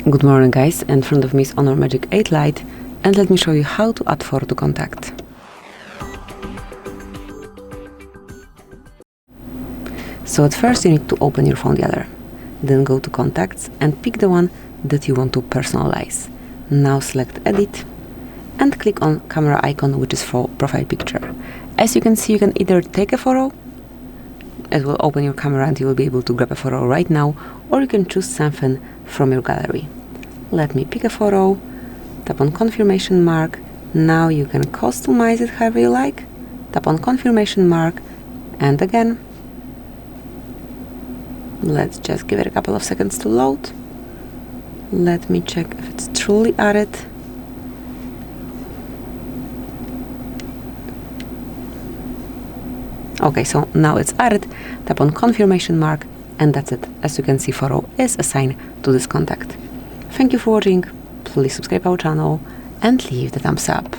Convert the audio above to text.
Good morning guys, in front of me is HONOR Magic8 Lite, and let me show you how to add photo to contact. So at first you need to open your phone gallery, then go to contacts and pick the one that you want to personalize. Now select edit and click on camera icon, which is for profile picture. As you can see, you can either take a photo, it will open your camera and you will be able to grab a photo right now, or you can choose something from your gallery. Let me pick a photo, tap on confirmation mark. Now you can customize it however you like. Tap on confirmation mark and again. Let's just give it a couple of seconds to load. Let me check if it's truly added. Okay, so now it's added. Tap on confirmation mark and that's it. As you can see, photo is assigned to this contact. Thank you for watching. Please subscribe our channel and leave the thumbs up.